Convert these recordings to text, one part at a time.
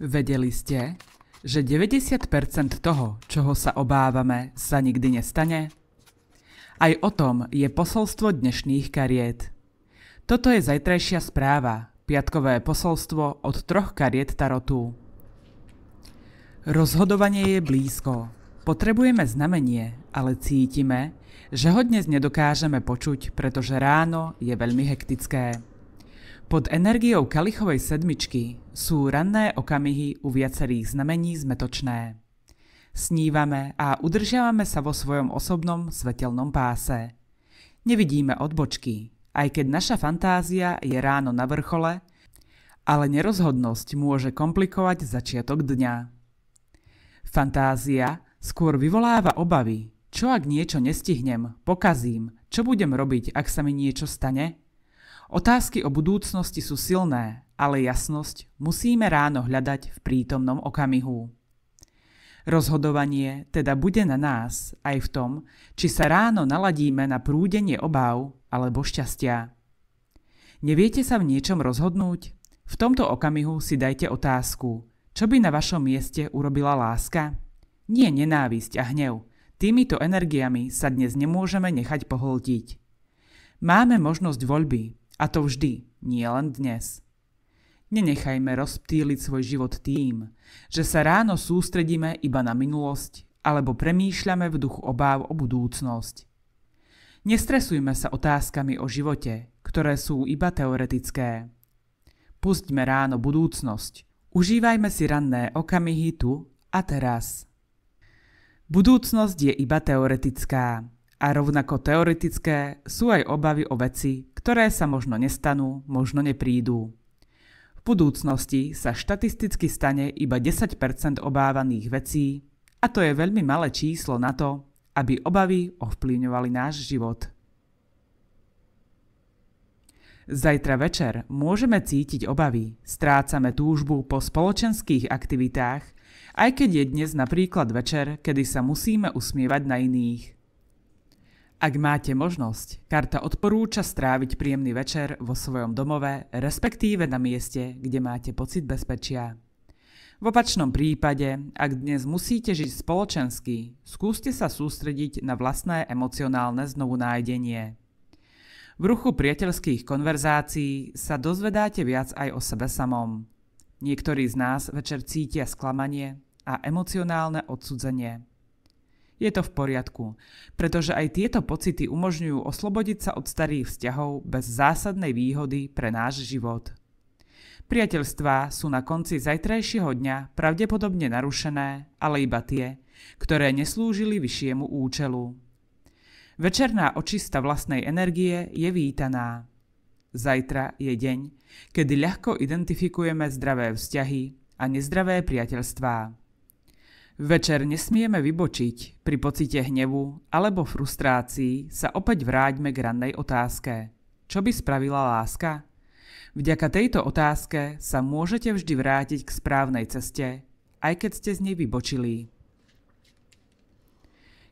Vedeli ste, že 90% toho, čoho sa obávame, sa nikdy nestane? Aj o tom je posolstvo dnešných kariet. Toto je zajtrajšia správa, piatkové posolstvo od 3 kariet tarotu. Rozhodovanie je blízko. Potrebujeme znamenie, ale cítime, že ho dnes nedokážeme počuť, pretože ráno je veľmi hektické. Pod energiou kalichovej sedmičky sú ranné okamihy u viacerých znamení zmetočné. Snívame a udržiavame sa vo svojom osobnom svetelnom páse. Nevidíme odbočky, aj keď naša fantázia je ráno na vrchole, ale nerozhodnosť môže komplikovať začiatok dňa. Fantázia skôr vyvoláva obavy. Čo ak niečo nestihnem, pokazím, čo budem robiť, ak sa mi niečo stane? Otázky o budúcnosti sú silné, ale jasnosť musíme ráno hľadať v prítomnom okamihu. Rozhodovanie teda bude na nás aj v tom, či sa ráno naladíme na prúdenie obáv alebo šťastia. Neviete sa v niečom rozhodnúť? V tomto okamihu si dajte otázku, čo by na vašom mieste urobila láska? Nie nenávisť a hnev. Týmito energiami sa dnes nemôžeme nechať pohltiť. Máme možnosť voľby, a to vždy, nie len dnes. Nenechajme rozptýliť svoj život tým, že sa ráno sústredíme iba na minulosť alebo premýšľame v duchu obáv o budúcnosť. Nestresujme sa otázkami o živote, ktoré sú iba teoretické. Pustíme ráno budúcnosť. Užívajme si ranné okamihy tu a teraz. Budúcnosť je iba teoretická a rovnako teoretické sú aj obavy o veci, ktoré sa možno nestanú, možno neprídu. V budúcnosti sa štatisticky stane iba 10% obávaných vecí a to je veľmi malé číslo na to, aby obavy ovplyvňovali náš život. Zajtra večer môžeme cítiť obavy, strácame túžbu po spoločenských aktivitách, aj keď je dnes napríklad večer, kedy sa musíme usmievať na iných. Ak máte možnosť, karta odporúča stráviť príjemný večer vo svojom domove, respektíve na mieste, kde máte pocit bezpečia. V opačnom prípade, ak dnes musíte žiť spoločensky, skúste sa sústrediť na vlastné emocionálne znovunájdenie. V ruchu priateľských konverzácií sa dozvedáte viac aj o sebe samom. Niektorí z nás večer cítia sklamanie a emocionálne odsudzenie. Je to v poriadku, pretože aj tieto pocity umožňujú oslobodiť sa od starých vzťahov bez zásadnej výhody pre náš život. Priateľstvá sú na konci zajtrajšieho dňa pravdepodobne narušené, ale iba tie, ktoré neslúžili vyššiemu účelu. Večerná očista vlastnej energie je vítaná. Zajtra je deň, kedy ľahko identifikujeme zdravé vzťahy a nezdravé priateľstvá. Večer nesmieme vybočiť, pri pocite hnevu alebo frustrácii sa opäť vráťme k rannej otázke. Čo by spravila láska? Vďaka tejto otázke sa môžete vždy vrátiť k správnej ceste, aj keď ste z nej vybočili.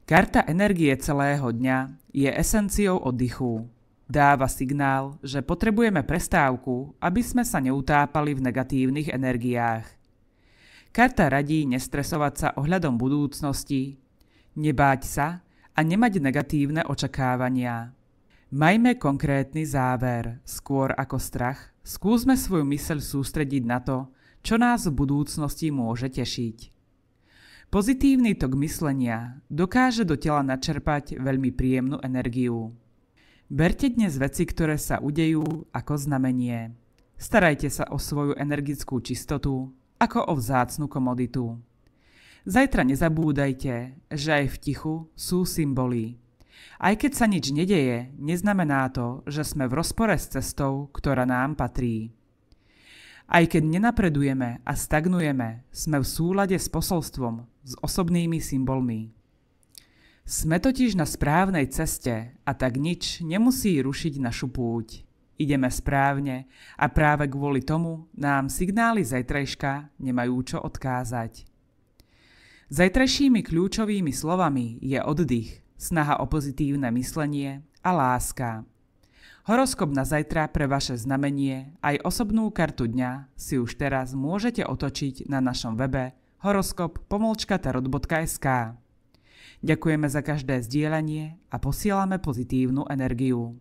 Karta energie celého dňa je esenciou oddychu. Dáva signál, že potrebujeme prestávku, aby sme sa neutápali v negatívnych energiách. Karta radí nestresovať sa ohľadom budúcnosti, nebáť sa a nemať negatívne očakávania. Majme konkrétny záver, skôr ako strach, skúsme svoju myseľ sústrediť na to, čo nás v budúcnosti môže tešiť. Pozitívny tok myslenia dokáže do tela načerpať veľmi príjemnú energiu. Berte dnes veci, ktoré sa udejú, ako znamenie. Starajte sa o svoju energickú čistotu, ako o vzácnu komoditu. Zajtra nezabúdajte, že aj v tichu sú symboly. Aj keď sa nič nedeje, neznamená to, že sme v rozpore s cestou, ktorá nám patrí. Aj keď nenapredujeme a stagnujeme, sme v súlade s posolstvom, s osobnými symbolmi. Sme totiž na správnej ceste a tak nič nemusí rušiť našu púť. Ideme správne a práve kvôli tomu nám signály zajtrajška nemajú čo odkázať. Zajtrajšími kľúčovými slovami je oddych, snaha o pozitívne myslenie a láska. Horoskop na zajtra pre vaše znamenie aj osobnú kartu dňa si už teraz môžete otočiť na našom webe horoskop.tarot.sk. Ďakujeme za každé zdieľanie a posielame pozitívnu energiu.